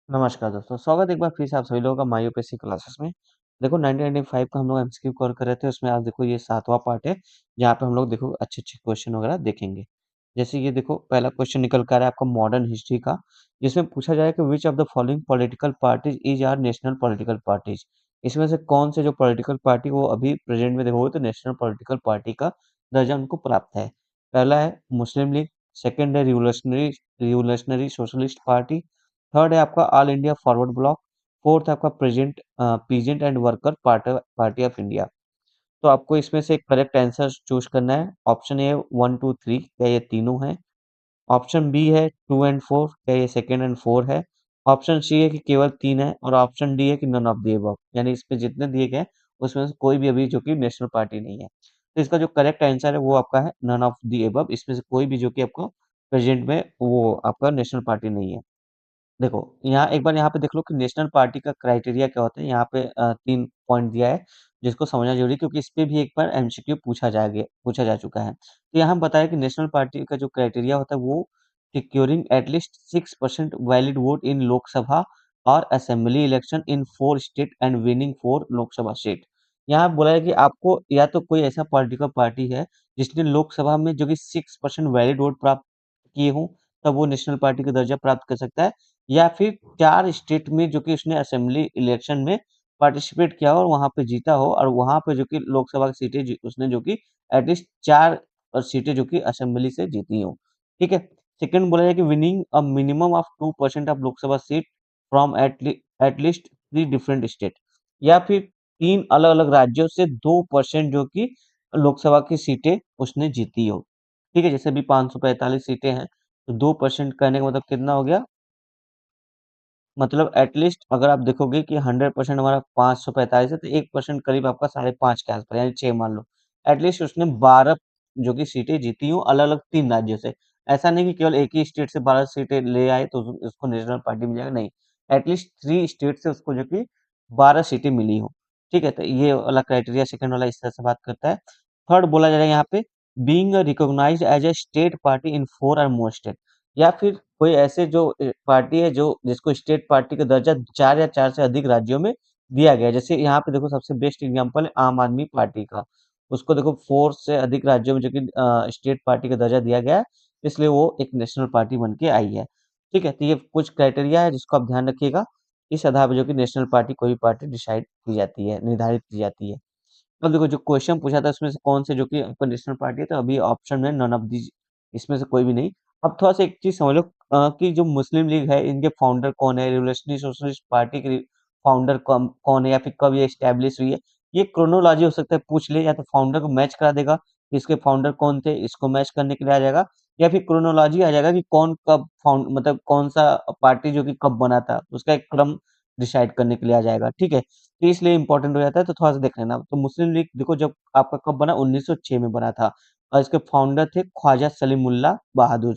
नमस्कार दोस्तों, स्वागत है एक बार फिर से आप सभी लोगों का माई यूपीएससी क्लासेस में। देखो 1995 का हम लोग एमसीक्यू कवर कर रहे थे, उसमें आज देखो ये 7वां पार्ट है, जहाँ पे हम लोग देखो अच्छे-अच्छे क्वेश्चन वगैरह देखेंगे। जैसे ये देखो पहला क्वेश्चन निकल कर आ रहा है आपका मॉडर्न हिस्ट्री का, जिसमें पूछा जाए कि which of the following political parties is are national political parties. इसमें से कौन से जो पॉलिटिकल पार्टी वो अभी प्रेजेंट में देखोगे तो नेशनल पॉलिटिकल पार्टी का दर्जा उनको प्राप्त है। पहला है मुस्लिम लीग, सेकंड है revolutionary revolutionary socialist party, third है आपका all India forward block, fourth है आपका present peasant and worker party of India. तो आपको इसमें से एक करेक्ट आंसर चूज करना है। ऑप्शन ए 1, 2, 3 क्या ये तीनों हैं? ऑप्शन बी है 2 एंड 4 क्या ये सेकंड एंड फोर है? ऑप्शन सी है कि केवल तीन है और ऑप्शन डी है कि नन ऑफ दी अबव, यानी इसमें जितने दिए गए हैं, उसमें से कोई भी अभी जो कि नेशनल पार्टी नहीं है। तो इसका जो करेक्ट आंसर है वो आपका है नन ऑफ दी अबव। इसमें से कोई भी जो कि आपको प्रेजेंट में वो आपका नेशनल पार्टी नहीं है। देखो, यहाँ एक बार यहाँ पे देख लो कि नेशनल पार्टी का क्राइटेरिया क्या होता है। यहाँ पे 3 पॉइंट दिया है, जिसको समझना ज़रूरी है क्योंकि इस पे भी एक बार एमसीक्यू पूछा जा चुका है। तो यहाँ बताया कि नेशनल पार्टी का जो क्राइटेरिया होता है वो securing at least 6% valid vote in Lok Sabha और assembly election in 4 state and winning 4 Lok Sabha seat. यहाँ बोला है कि आपको या तो कोई ऐसा पॉलिटिकल पार्टी है जिसने लोकसभा में जो कि 6% वैलिड वोट प्राप्त किए हों, तब वो नेशनल पार्टी का दर्जा प्राप्त कर सकता है। या फिर 4 स्टेट में जो कि उसने असेंबली इलेक्शन में पार्टिसिपेट किया हो और वहाँ पे जीता हो और वहाँ पे जो कि लोकसभा की सीटें उसने जो कि एटलीस्ट 4 सीटें जो कि असेंबली से जीती हो। ठीक है? सेकंड बोला जाए कि winning a minimum of 2% of Lok Sabha seat from at least 3 different state, या फिर 3 अलग-अलग राज्यों से 2% जो कि लोकसभा की सीटें उसने जीती हो। ठीक है? जैसे अभी 545 सीटें हैं, तो 2% कहने का मतलब कितना हो गया? मतलब एटलीस्ट अगर आप देखोगे कि 100% हमारा 545 है तो 1% करीब आपका 5.5 के आसपास यानी 6 मान लो। एटलीस्ट उसने 12 जो कि सीटें जीती हूँ अलग-अलग 3 राज्यों से। ऐसा नहीं कि केवल एक ही स्टेट से 12 सीटें ले आए तो उसको नेशनल पार्टी मिल जाएगा, नहीं। एटलीस्ट 3 स्टेट से उसको जो कि 12 सीटें मिली हो। ठीक है? तो ये वाला क्राइटेरिया सेकंड वाला इस तरह से बात करता है। थर्ड बोला जा रहा है यहाँ पे being recognised as a state party in 4 और मोर स्टेट, या फिर कोई ऐसे जो पार्टी है जो जिसको स्टेट पार्टी का दर्जा 4 या 4 से अधिक राज्यों में दिया गया है। जैसे यहाँ पे देखो सबसे बेस्ट एग्जांपल है आम आदमी पार्टी का। उसको देखो 4 से अधिक राज्यों में जो कि स्टेट पार्टी का दर्जा दिया गया है, इसलिए वो एक नेशनल पार्टी बन के आई है। ठीक है? तो ये कुछ क्राइटेरिया है जिसको आप ध्यान रखिएगा। इस आधार पे जो कि नेशनल पार्टी कोई भी पार्टी डिसाइड की जाती है, निर्धारित की जाती है। अब देखो जो क्वेश्चन पूछा था उसमें से कौन से जो कि आपका नेशनल पार्टी है, तो अभी ऑप्शन में नन ऑफ दीज, इसमें से कोई भी नहीं। अब थोड़ा सा एक चीज समझ लो कि जो मुस्लिम लीग है इनके फाउंडर कौन है, रिवोल्यूशनरी सोशलिस्ट पार्टी के फाउंडर कौन है या फिर कब ये स्टैब्लिश हुई है। ये क्रोनोलॉजी हो सकता है पूछ ले, या तो फाउंडर को मैच करा देगा कि इसके फाउंडर कौन थे, इसको मैच करने के लिए आ जाएगा, या फिर क्रोनोलॉजी आ जाएगा कि कौन कब फाउंड मतलब कौन सा पार्टी जो कि कब बना था, उसका एक क्रम डिसाइड करने के लिए आ जाएगा। ठीक है? तो इसलिए इम्पोर्टेंट हो जाता है, तो थोड़ा-सा देख लेना। तो मुस्लिम लीग देखो जब आपका कब बना, 1906 में बना था और इसके फाउंडर थे ख्वाजा सलीमुल्लाह बहादुर।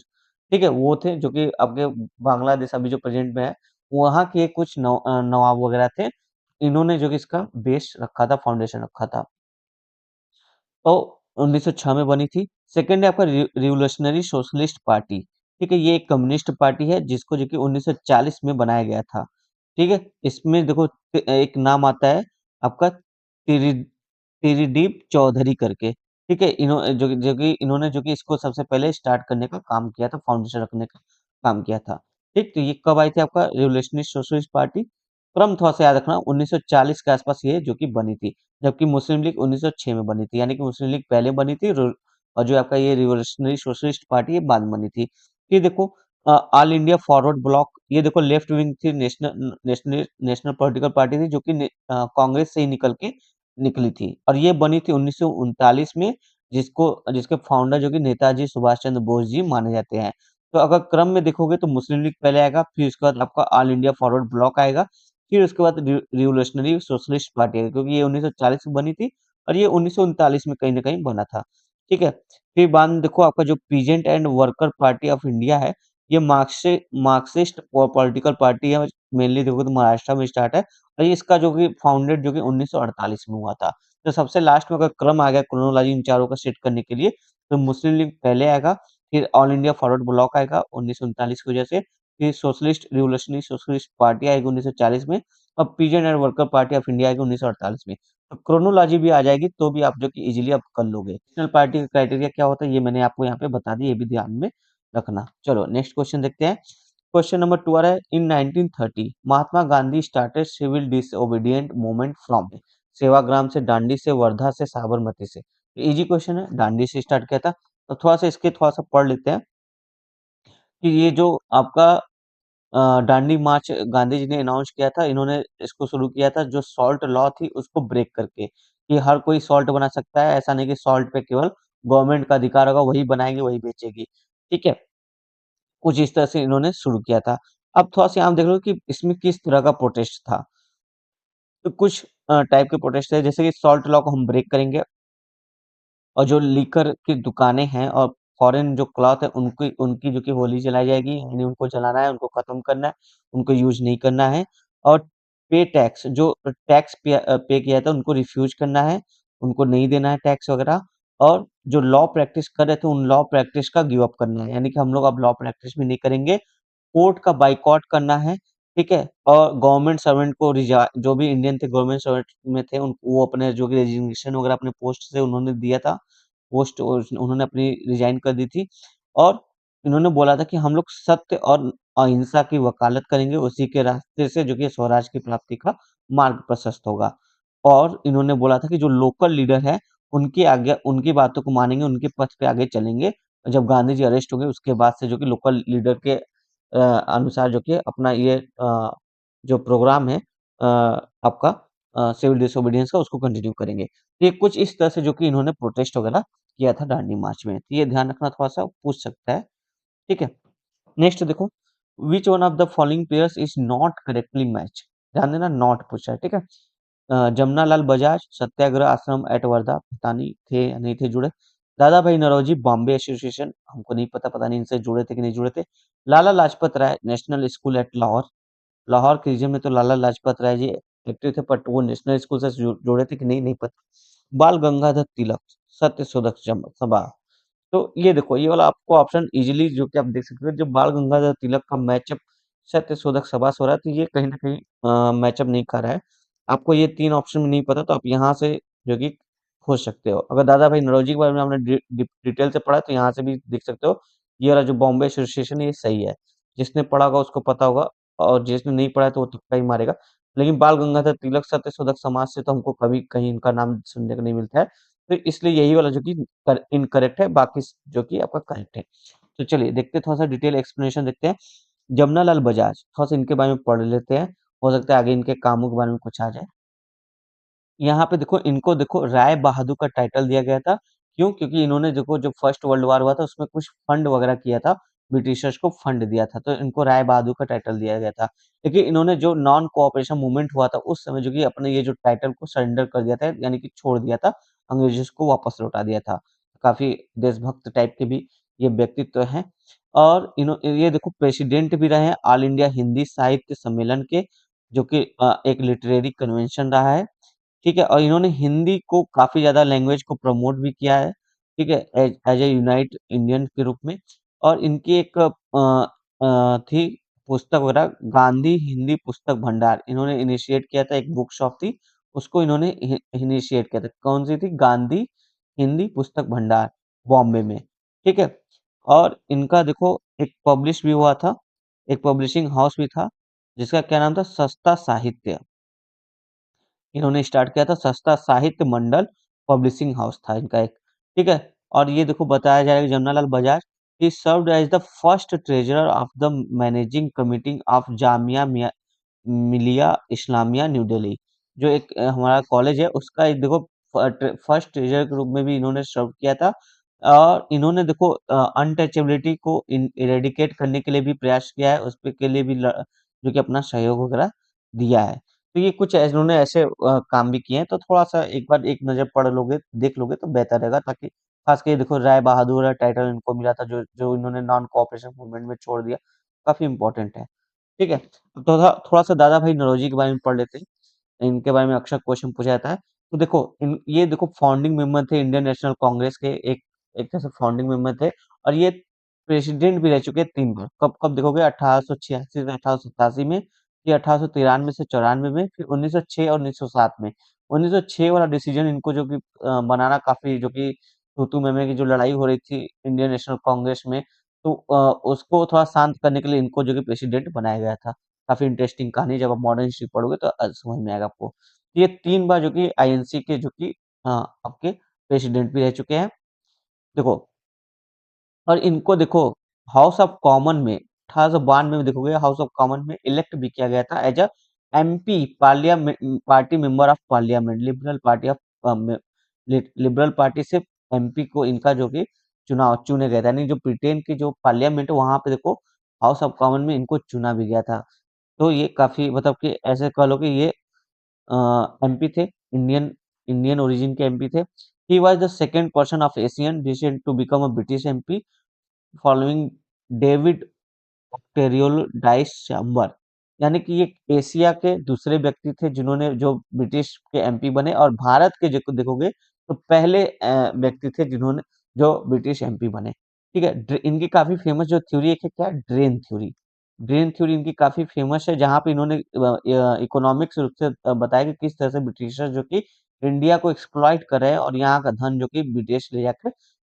ठीक है? वो थे जो कि आपके बांग्लादेश अभी जो प्रेज़ेंट में है, वहाँ के कुछ नवाब वगैरह थे। इन्होंने जो कि इसका बेस रखा था, फाउंडेशन रखा था। तो 1906 में बनी थी। सेकंड है आपका रिवोल्यूशनरी सोशलिस्ट पार्टी। ठीक है? ये एक कम्युनिस्ट पार्टी है जिसको जो कि 1940 में बनाया गया था। ठीक है? इसमें देखो एक नाम आता है आपका तिरि तिरिदीप चौधरी करके। ठीक है? जो कि इन्होंने जो कि इसको सबसे पहले स्टार्ट करने का काम किया था, फाउंडेशन रखने का काम किया था। ठीक? तो ये कब आई थी आपका रिवोल्यूशनरी सोशलिस्ट पार्टी? क्रम थोड़ा-सा याद रखना, 1940 के आसपास ये जो कि बनी थी। जबकि मुस्लिम लीग 1906 में बनी थी, यानी कि मुस्लिम लीग पहले बनी थी और जो आपका ये रिवोल्यूशनरी सोशलिस्ट पार्टी ये बाद में बनी थी। ये देखो ऑल इंडिया फॉरवर्ड ब्लॉक, ये देखो लेफ्ट विंग थी, नेशनल पॉलिटिकल पार्टी थी जो कि कांग्रेस से ही निकली थी और ये बनी थी 1939 में, जिसके फाउंडर जो कि नेताजी सुभाष चंद्र बोस जी माने जाते हैं। तो अगर क्रम में देखोगे तो मुस्लिम लीग पहले आएगा, फिर उसके बाद आपका ऑल इंडिया फॉरवर्ड ब्लॉक आएगा, फिर उसके बाद रिवोल्यूशनरी सोशलिस्ट पार्टी है क्योंकि ये 1940 में बनी थी और ये 1939 में कहीं न कहीं बना था। ठीक है? फिर बाद में देखो आपका जो peasant and worker party of India है, ये मार्क्सिस्ट पॉलिटिकल पार्टी है, मेनली देखोगे तो महाराष्ट्र में स्टार्ट है और ये इसका जो कि फाउंडेड जो कि 1948 में हुआ था। तो सबसे लास्ट में अगर क्रम आ गया क्रोनोलॉजी इन चारों का सेट करने के लिए, तो मुस्लिम लीग पहले आएगा, फिर ऑल इंडिया फॉरवर्ड ब्लॉक आएगा 1939 की वजह से, कि सोशलिस्ट रिवोल्यूशनरी सोशलिस्ट पार्टी आएगी 1940 में और peasant and worker party of India आएगी 1948 में। तो क्रोनोलॉजी भी आ जाएगी तो भी आप जो कि इजीली आप कर लोगे। नेशनल पार्टी का क्राइटेरिया क्या होता है ये मैंने आपको यहाँ पे बता दिया, ये भी ध्यान में रखना। चलो नेक्स्ट क्वेश्चन देखते हैं। क्वेश्चन नंबर 2 आ रहा है, in 1930 Mahatma Gandhi started civil disobedient movement from, Sevagram से, डांडी से, वर्धा से, साबरमती से। इजी क्वेश्चन है, डांडी से स्टार्ट किया था। तो थोड़ा सा इसके थोड़ा सा पढ़ लेते हैं कि ये जो आपका दांडी मार्च गांधी जी ने अनाउंस किया था, इन्होंने इसको शुरू किया था जो सॉल्ट लॉ थी उसको ब्रेक करके, कि हर कोई सॉल्ट बना सकता है, ऐसा नहीं कि सॉल्ट पे केवल गवर्नमेंट का अधिकार होगा, वही बनाएगी वही बेचेगी। ठीक है, कुछ इस तरह से इन्होंने शुरू किया था। अब थोड़ा सा आप देख लो कि इसमें किस तरह का प्रोटेस्ट था। तो कुछ टाइप के प्रोटेस्ट है, जैसे कि सॉल्ट लॉ को हम ब्रेक करेंगे और जो लीकर की दुकानें हैं और फॉरेन जो क्लॉथ है उनकी उनकी जो कि होली जलाई जाएगी, यानी उनको जलाना है, उनको खत्म करना है, उनको यूज नहीं करना है। और पे टैक्स, जो टैक्स पे किया था उनको रिफ्यूज करना है, उनको नहीं देना है टैक्स वगैरह। और जो लॉ प्रैक्टिस कर रहे थे उन लॉ प्रैक्टिस का गिव अप करना है, यानी कि हम लोग अब लॉ प्रैक्टिस भी नहीं करेंगे, कोर्ट का बाइकॉट करना है। ठीक है, और गवर्नमेंट सर्वेंट को जो भी इंडियन थे गवर्नमेंट सर्वेंट में थे वो अपने जो कि रेजिग्नेशन वगैरह अपने पोस्ट से उन्होंने दिया था, पोस्ट उन्होंने अपनी रिजाइन कर दी थी। और इन्होंने बोला था कि हम लोग सत्य और अहिंसा की वकालत करेंगे, उसी के रास्ते से जो कि स्वराज की प्राप्ति का मार्ग प्रशस्त होगा। और इन्होंने बोला था कि जो लोकल लीडर है उनकी आज्ञा उनकी बातों को मानेंगे, उनके पथ पे आगे चलेंगे। जब गांधी जी अरेस्ट हो गए उसके बाद से जो कि लोकल लीडर के अनुसार जो कि अपना ये जो प्रोग्राम है आपका सिविल डिसोबीडियंस का उसको कंटिन्यू करेंगे। तो ये कुछ इस तरह से जो कि इन्होंने प्रोटेस्ट वगैरह किया था दांडी मार्च में। तो ये ध्यान रखना, थोड़ा सा पूछ सकता है। ठीक है, नेक्स्ट देखो, which one of the following pairs is not correctly match. ध्यान देना, नॉट पूछा है। ठीक है, जमनालाल बजाज सत्याग्रह आश्रम एट वर्धा, पता नहीं थे या नहीं थे जुड़े। दादा भाई नौरोजी बॉम्बे एसोसिएशन, हमको नहीं पता, पता नहीं इनसे जुड़े थे कि नहीं जुड़े थे। Lala Lajpat Rai national school at Lahore, Lahore के रीजन में तो लाला लाजपत राय जी एक्टिव थे, बट वो नेशनल स्कूल से जुड़े थे कि नहीं, नहीं पता। बाल गंगाधर तिलक सत्य शोधक सभा। तो ये देखो, ये वाला आपको ऑप्शन इजीली जो कि आप देख सकते हो, जब बाल गंगाधर तिलक का मैचअप सत्य शोधक सभा से हो रहा है तो ये कहीं ना कहीं मैचअप नहीं कर रहा है। आपको ये तीन ऑप्शन में नहीं पता तो आप यहाँ से जो कि खोज सकते हो। अगर दादा भाई नौरोजी के बारे में आपने डिटेल से पढ़ा तो यहाँ से भी देख सकते हो। ये वाला जो बॉम्बे एसोसिएशन है ये सही है, जिसने पढ़ा होगा उसको पता होगा, और जिसने नहीं पढ़ा है तो वो तुक्का ही मारेगा। लेकिन बाल गंगाधर तिलक सत्य शोधक समाज से तो हमको कभी कहीं इनका नाम सुनने को नहीं मिलता है, तो इसलिए यही वाला जो कि इनकरेक्ट है, बाकी जो कि आपका करेक्ट है। तो चलिए देखते हैं, थोड़ा सा डिटेल एक्सप्लेनेशन देखते हैं। जमनालाल बजाज, थोड़ा सा इनके बारे में पढ़ लेते हैं, हो सकता है आगे इनके कामों के बारे में कुछ आ जाए। यहाँ पे देखो, इनको देखो राय बहादुर का टाइटल दिया गया था। क्यों? क्योंकि इन्होंने देखो जब फर्स्ट वर्ल्ड वॉर हुआ था उसमें कुछ फंड वगैरह किया था, ब्रिटिशर्स को फंड दिया था, तो इनको राय बहादुर का टाइटल दिया गया था। लेकिन इन्होंने जो नॉन कोऑपरेशन मूवमेंट हुआ था उस समय जो कि अपने ये जो टाइटल को सरेंडर कर दिया था, यानी कि छोड़ दिया था, अंग्रेजों को वापस लौटा दिया था। काफी देशभक्त टाइप के भी ये व्यक्तित्व हैं। और ये देखो प्रेसिडेंट भी रहे हैं ऑल इंडिया हिंदी साहित्य सम्मेलन के, जो कि एक लिटरेरी कन्वेंशन रहा है। ठीक है, और इन्होंने हिंदी को काफ़ी ज़्यादा लैंग्वेज को प्रमोट भी किया है, ठीक है, as as a unite Indian के रूप में। और इनकी एक थी पुस्तक वगैरह, गांधी हिंदी पुस्तक भंडार, इन्होंने इनिशिएट किया था, एक बुक शॉप थी, उसको इन्होंने इनिशिएट किया था। कौन सी थी? गांधी हिंदी पुस्तक भंडार, बॉम्बे में। ठीक है, और इनका देखो एक पब्लिश भी हुआ था, एक पब्लिशिंग हाउस भी था, जिसका क्या नाम था? सस्ता साहित्य। इन्होंने स्टार्ट किया था, सस्ता साहित्य मंडल पब्लिशिंग हाउस था इनका एक। ठीक है, और ये देखो बताया जाएगा Jamnalal Bajaj he served as the first treasurer of the managing committee of Jamia Millia Islamia new Delhi, जो एक हमारा कॉलेज है उसका एक देखो फर्स्ट ट्रेजरर के रूप में भी इन्होंने सर्व किया था। और इन्होंने देखो अनटचेबिलिटी को इरेडिकेट करने के लिए भी प्रयास किया है, उस पे के लिए भी जो कि अपना सहयोग वगैरह दिया है। तो ये कुछ इन्होंने ऐसे काम भी किए हैं, तो थोड़ा-सा एक बार एक नज़र पढ़ लोगे, देख लोगे तो बेहतर रहेगा, ताकि खास के देखो राय बहादुर का टाइटल इनको मिला था, जो जो इन्होंने नॉन कोऑपरेशन मूवमेंट में छोड़ दिया, काफ़ी इम्पोर्टेंट है। ठीक है? अब थोड़ा-सा दादा भाई नौरोजी के बारे में पढ़ लेते हैं, इनके बारे में अक्सर क्वेश्चन पूछा जाता है। तो देखो ये देखो फाउंडिंग मेंबर थे इंडियन नेशनल कांग्रेस के, एक एक तरह से फाउंडिंग मेंबर थे, और ये प्रेसिडेंट भी रह चुके हैं 3 बार। कब देखोगे 1886 से 1887 में, फिर 1893 से 94 में, फिर 1906 और 1907 में। 1906 वाला डिसीजन इनको जो कि बनाना काफ़ी जो कि तू-तू मैं-मैं की जो लड़ाई हो रही थी इंडियन नेशनल कांग्रेस में, तो उसको थोड़ा शांत करने के लिए इनको जो कि प्रेसिडेंट बनाया गया था। काफ़ी इंटरेस्टिंग कहानी है, जब आप मॉडर्न हिस्ट्री पढ़ोगे तो समझ में आएगा आपको। ये 3 बार जो कि आईएनसी के जो कि आपके प्रेसिडेंट भी रह चुके हैं। देखो, और इनको देखो हाउस ऑफ कॉमन में 1892 में देखोगे हाउस ऑफ कॉमन में इलेक्ट भी किया गया था as a MP parliament, party member of parliament, liberal party से एमपी को इनका जो कि चुनाव चुने गए थे, यानी जो ब्रिटेन की जो पार्लियामेंट है वहां पे देखो हाउस ऑफ कॉमन में इनको चुना भी गया था। तो ये काफी मतलब कि ऐसे कह लो कि ये एमपी थे, इंडियन इंडियन ओरिजिन के एमपी थे। He was the second person of Asian descent to become a British MP following David Ochterlony Dyce Sombre, यानी कि ये एशिया के दूसरे व्यक्ति थे जिन्होंने जो ब्रिटिश के एमपी बने, और भारत के जो देखोगे तो पहले व्यक्ति थे जिन्होंने जो ब्रिटिश एमपी बने। ठीक है, इनकी काफी फेमस जो थ्योरी है क्या, ड्रेन थ्योरी। ड्रेन थ्योरी इनकी काफी फेमस है, जहां पे इन्होंने इकोनॉमिक्स रूप से बताया कि किस तरह से ब्रिटिशर जो कि इंडिया को एक्सप्लॉइट कर रहे हैं और यहाँ का धन जो कि ब्रिटिश ले जाकर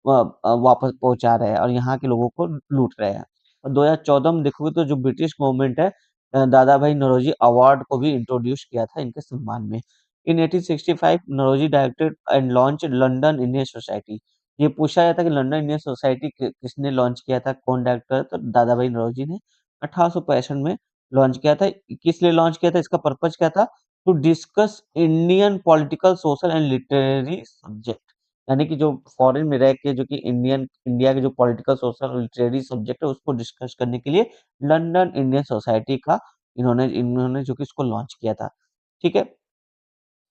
वापस पहुंचा रहे हैं और यहाँ के लोगों को लूट रहे हैं। और 2014 में देखोगे तो जो ब्रिटिश गवर्नमेंट है दादा भाई नौरोजी अवार्ड को भी इंट्रोड्यूस किया था इनके सम्मान में। In 1865 Naoroji directed and launch London Indian society. ये पूछा जाता है कि लंदन इंडियन सोसाइटी किसने लॉन्च किया था, कौन डायरेक्टर, तो दादा भाई नौरोजी ने 1865 में लॉन्च किया था। किस लिए लॉन्च किया था, इसका पर्पज क्या था, to discuss Indian political social and literary subject, यानी कि जो फॉरेन में रह के जो कि इंडिया के जो पॉलिटिकल सोशल और लिटरेरी सब्जेक्ट है उसको डिस्कस करने के लिए लंदन इंडियन सोसाइटी का इन्होंने इन्होंने जो कि इसको लॉन्च किया था। ठीक है,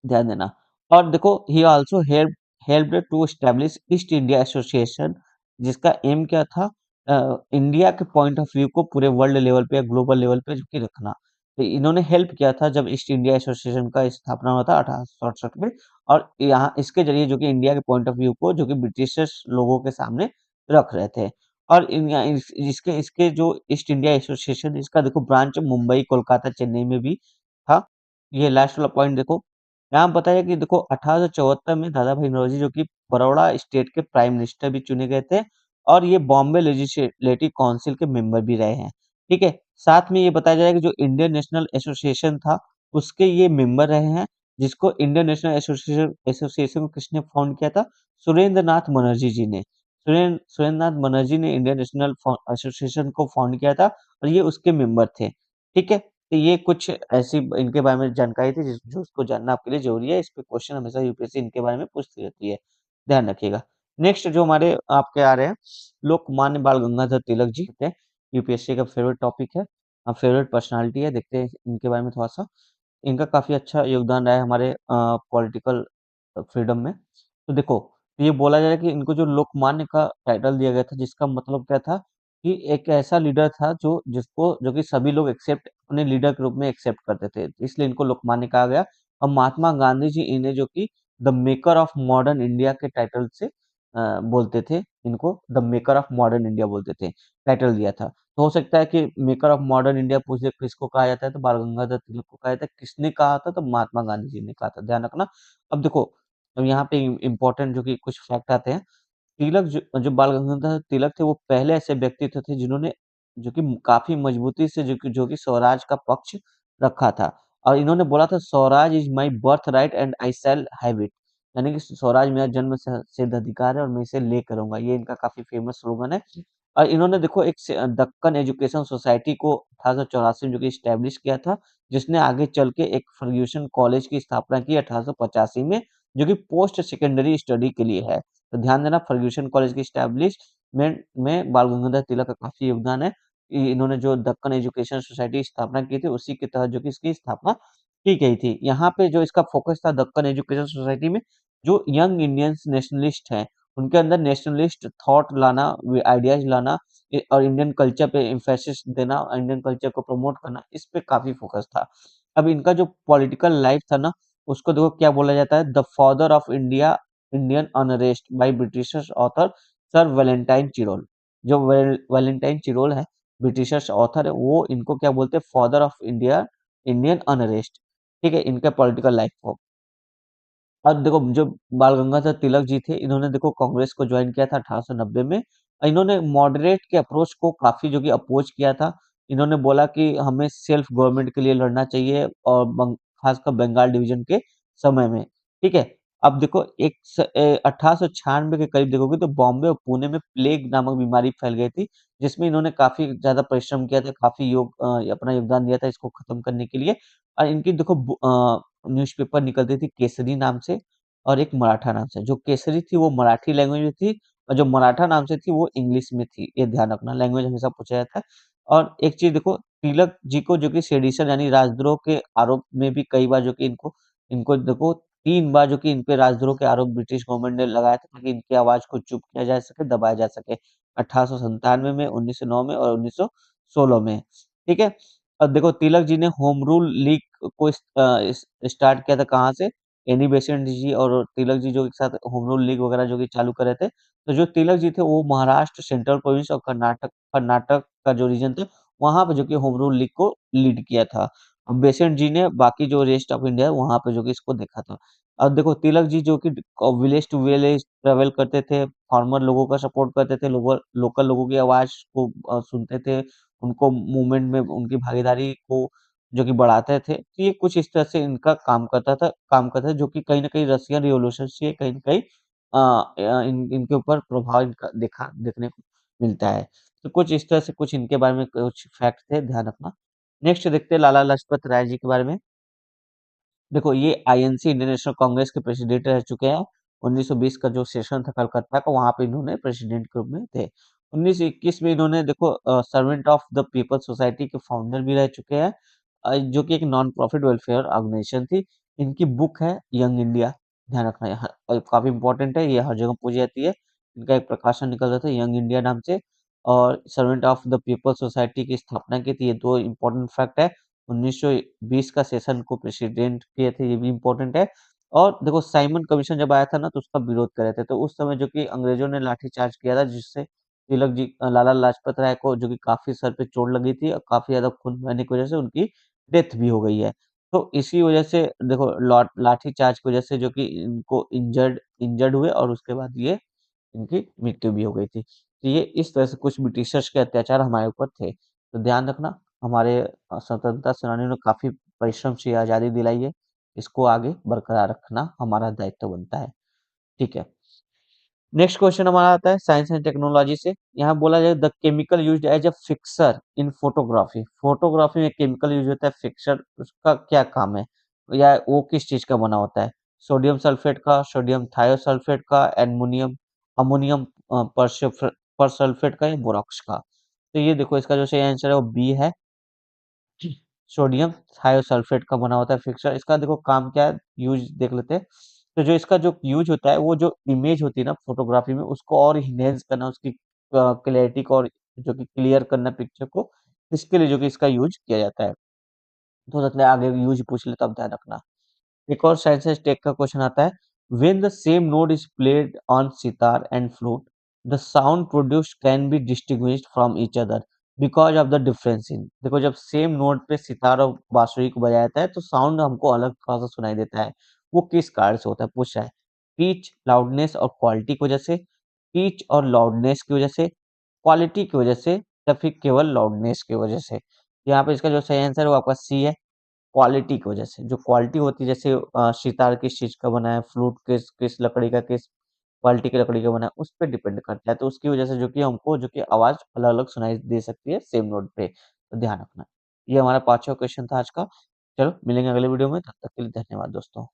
ध्यान देना। और देखो he also helped to establish East India association, जिसका एम क्या था, इंडिया के पॉइंट ऑफ व्यू को पूरे वर्ल्ड लेवल पे या ग्लोबल लेवल पे जो कि रखना। तो इन्होंने हेल्प किया था जब ईस्ट इंडिया एसोसिएशन का स्थापना हुआ था 1867 में, और यहाँ इसके जरिए जो कि इंडिया के पॉइंट ऑफ व्यू को जो कि ब्रिटिशर्स लोगों के सामने रख रहे थे। और इसके इसके जो ईस्ट इंडिया एसोसिएशन इसका देखो ब्रांच मुंबई, कोलकाता, चेन्नई में भी था। ये लास्ट वाला पॉइंट देखो, यहाँ बताया कि देखो 1874 में दादा भाई नौरोजी जो कि बड़ौदा स्टेट के प्राइम मिनिस्टर भी चुने गए थे, और ये बॉम्बे लेजिस्लेटिव काउंसिल के मेंबर भी रहे हैं। ठीक है, साथ में ये बताया जाए कि जो इंडियन नेशनल एसोसिएशन था उसके ये मेंबर रहे हैं, जिसको इंडियन नेशनल एसोसिएशन एसोसिएशन को किसने फाउंड किया था, सुरेंद्र नाथ बनर्जी जी ने। सुरेंद्र नाथ बनर्जी ने इंडियन नेशनल एसोसिएशन को फाउंड किया था और ये उसके मेंबर थे। ठीक है, तो ये कुछ ऐसी इनके बारे में जानकारी थी जो उसको जानना आपके लिए ज़रूरी है। इस पे क्वेश्चन हमेशा यूपीएससी इनके बारे में पूछती रहती है। ध्यान रखिएगा। नेक्स्ट जो हमारे आपके आ रहे हैं, लोकमान्य बाल गंगाधर तिलक जी होते हैं। यूपीएससी का फेवरेट टॉपिक है, फेवरेट पर्सनैलिटी है। देखते हैं इनके बारे में थोड़ा-सा। इनका काफ़ी अच्छा योगदान रहा है हमारे पॉलिटिकल फ्रीडम में। तो देखो, ये बोला जाए कि इनको जो लोकमान्य का टाइटल दिया गया था, जिसका मतलब क्या था कि एक ऐसा लीडर था जो कि सभी लोग अपने लीडर के रूप में एक्सेप्ट करते थे, इसलिए इनको लोकमान्य कहा गया। और महात्मा गांधी जी इन्हें जो कि the maker of modern India के टाइटल से बोलते थे, इनको the maker of modern India बोलते थे, टाइटल दिया था। तो हो सकता है कि मेकर ऑफ मॉडर्न इंडिया पूछे किसको कहा जाता है, तो बाल गंगाधर तिलक को कहा जाता है। किसने कहा था, तो महात्मा गांधी जी ने कहा था, ध्यान रखना। अब देखो, अब यहाँ पे इम्पोर्टेंट जो कि कुछ फैक्ट आते हैं। तिलक जो जो बाल गंगाधर तिलक थे वो पहले ऐसे व्यक्तित्व थे जिन्होंने जो कि काफी मजबूती से जो कि स्वराज का पक्ष रखा था, और इन्होंने बोला था Swaraj is my birth right and I shall have it, यानी कि स्वराज मेरा जन्म सिद्ध अधिकार है और मैं इसे ले करूंगा। ये इनका काफी फेमस स्लोगन है। और इन्होंने देखो एक दक्कन एजुकेशन सोसाइटी को 1884 में जो कि स्टैब्लिश किया था, जिसने आगे चल के एक फर्ग्यूसन कॉलेज की स्थापना की 1885 में, जो कि पोस्ट सेकेंडरी स्टडी के लिए है। तो ध्यान देना, फर्ग्यूसन कॉलेज की एस्टैब्लिशमेंट में बाल गंगाधर तिलक का काफी योगदान है। इन्होंने जो दक्कन एजुकेशन सोसाइटी की स्थापना की थी उसी के तहत जो कि इसकी स्थापना की गई थी। यहाँ पे जो इसका फोकस था दक्कन एजुकेशन सोसाइटी में, जो यंग इंडियंस नेशनलिस्ट हैं उनके अंदर नेशनलिस्ट थॉट लाना, आइडियाज लाना, और इंडियन कल्चर पे एम्फेसिस देना, इंडियन कल्चर को प्रमोट करना, इस पे काफी फोकस था। अब इनका जो पॉलिटिकल लाइफ था ना, उसको देखो क्या बोला जाता है, the father of India Indian unrest by British author sir Valentine Chirol. जो वैलेंटाइन चिरोल है, ब्रिटिशर्स ऑथर है, वो इनको क्या बोलते हैं, father of India, Indian unrest. ठीक है, इनका पॉलिटिकल लाइफ को। अब देखो जो बाल गंगाधर तिलक जी थे, इन्होंने देखो कांग्रेस को ज्वाइन किया था 1890 में। इन्होंने मॉडरेट के अप्रोच को काफी जो कि अपोज किया था। इन्होंने बोला कि हमें सेल्फ गवर्नमेंट के लिए लड़ना चाहिए, और खासकर बंगाल डिवीजन के समय में। ठीक है, अब देखो 1896 के करीब देखोगे तो बॉम्बे और पुणे में प्लेग नामक बीमारी फैल गई थी, जिसमें इन्होंने काफी ज्यादा परिश्रम किया था, काफी अपना योगदान दिया था इसको खत्म करने के लिए। और इनकी देखो न्यूज़पेपर निकलती थी केसरी नाम से, और एक मराठा नाम से। जो केसरी थी वो मराठी लैंग्वेज में थी, और जो मराठा नाम से थी वो इंग्लिश में थी। ये ध्यान रखना, लैंग्वेज हमेशा पूछा जाता है। और एक चीज देखो, तिलक जी को जो कि सेडिशन यानी राजद्रोह के आरोप में भी कई बार जो कि इनको इनको देखो 3 बार जो कि इन पे राजद्रोह के आरोप ब्रिटिश गवर्नमेंट ने लगाया था, ताकि इनकी आवाज को चुप किया जा सके, दबाया जा सके। 1897 में, 1909 में और 1916 में। ठीक है, अब देखो तिलक जी ने होम रूल लीग को स्टार्ट किया था कहाँ से? एनी बेसेंट जी और तिलक जी जो एक साथ होम रूल लीग वगैरह जो कि चालू करे थे। तो जो तिलक जी थे वो महाराष्ट्र, सेंट्रल प्रोविंस और कर्नाटक कर्नाटक का जो रीजन था, वहां पे जो कि होम रूल लीग को लीड किया था। और बेसेंट जी ने बाकी जो रेस्ट ऑफ इंडिया है वहां पे जो कि इसको देखा था। अब देखो तिलक जी जो कि विलेज टू विलेज ट्रेवल करते थे, फार्मर लोगों का सपोर्ट करते थे, लोकल लोगों की आवाज को सुनते थे, उनको मूवमेंट में उनकी भागीदारी को जो कि बढ़ाते थे। तो ये कुछ इस तरह से इनका काम करता था, जो कि कहीं न कहीं रशियन रिवॉल्यूशन से कहीं न कहीं इनके ऊपर प्रभाव इनका देखने को मिलता है। तो कुछ इस तरह से कुछ इनके बारे में कुछ फैक्ट थे, ध्यान रखना। नेक्स्ट देखते हैं लाला लाजपत राय जी के बारे में। देखो ये आईएनसी इंडियन नेशनल कांग्रेस के प्रेसिडेंट रह चुके हैं। 1920 का जो सेशन था कलकत्ता का, वहां पे इन्होंने प्रेसिडेंट के रूप में थे। 1921 में इन्होंने देखो servant of the people society के फाउंडर भी रह चुके हैं, जो कि एक नॉन प्रॉफिट वेलफेयर ऑर्गेनाइजेशन थी। इनकी बुक है यंग इंडिया, ध्यान रखना काफी इंपॉर्टेंट है, ये हर जगह पूछी जाती है। इनका एक प्रकाशन निकल रहा था यंग इंडिया नाम से, और servant of the people society की स्थापना की थी। ये दो इंपॉर्टेंट फैक्ट है। 1920 का सेशन को प्रेसिडेंट किए थे, ये भी इम्पोर्टेंट है। और देखो साइमन कमीशन जब आया था ना, तो उसका विरोध करे थे, तो उस समय जो कि अंग्रेजों ने लाठीचार्ज किया था, जिससे लाला लाजपत राय को जो कि काफी सर पे चोट लगी थी, और काफी ज्यादा खून बहने की वजह से उनकी डेथ भी हो गई है। तो इसी वजह से देखो लाठीचार्ज की वजह से जो कि इनको इंजर्ड इंजर्ड हुए, और उसके बाद ये इनकी मृत्यु भी हो गई थी। तो ये इस तरह से कुछ ब्रिटिशर्स के अत्याचार हमारे ऊपर थे। तो ध्यान रखना, हमारे स्वतंत्रता सेनानियों ने काफ़ी परिश्रम से आज़ादी दिलाई है। इसको आगे बरकरार रखना हमारा दायित्व बनता है। ठीक है। नेक्स्ट क्वेश्चन हमारा आता है साइंस एंड टेक्नोलॉजी से। यहाँ बोला जाए the chemical used as a fixer in photography. Photography में केमिकल यूज होता है फिक्सर, उसका क्या काम है, या वो किस चीज का बना होता है? सोडियम सल्फेट का, सोडियम थायोसल्फेट का, एल्युमिनियम अमोनियम परसल्फेट का, या बोरॉक्स का? तो ये देखो इसका जो सही आंसर है वो बी है, सोडियम थायोसल्फेट का बना होता है फिक्सर। इसका देखो काम क्या है, यूज देख लेते हैं। तो जो इसका जो यूज होता है, वो जो इमेज होती है ना फोटोग्राफी में, उसको और इनहेंस करना, उसकी क्लैरिटी को और जो कि क्लियर करना पिक्चर को, इसके लिए जो कि इसका यूज किया जाता है। तो हो सकता है आगे यूज पूछ ले, तब ध्यान रखना। एक और साइंस एंड टेक का क्वेश्चन आता है, when the same note is played on sitar and flute, the sound produced can be distinguished from each other because of the difference in. देखो जब सेम नोट पे सितार और बांसुरी को बजाया जाता है, तो साउंड हमको अलग थोड़ा सा सुनाई देता है। वो किस कारण से होता है, पूछ रहा है। पिच, लाउडनेस और क्वालिटी की वजह से, पिच और लाउडनेस की वजह से, क्वालिटी की वजह से, या फिर केवल लाउडनेस की वजह से? यहाँ पे इसका जो सही आंसर है वो आपका सी है, क्वालिटी की वजह से। जो क्वालिटी होती है, जैसे सितार किस चीज का बना है, फ्लूट किस किस लकड़ी का, किस क्वालिटी की लकड़ी का बना है, उस पर डिपेंड करता है। तो उसकी वजह से जो कि हमको जो कि आवाज अलग अलग सुनाई दे सकती है सेम नोट पे। तो ध्यान रखना। ये हमारा 5वां क्वेश्चन था आज का। चलो मिलेंगे अगले वीडियो में, तब तक के लिए धन्यवाद दोस्तों।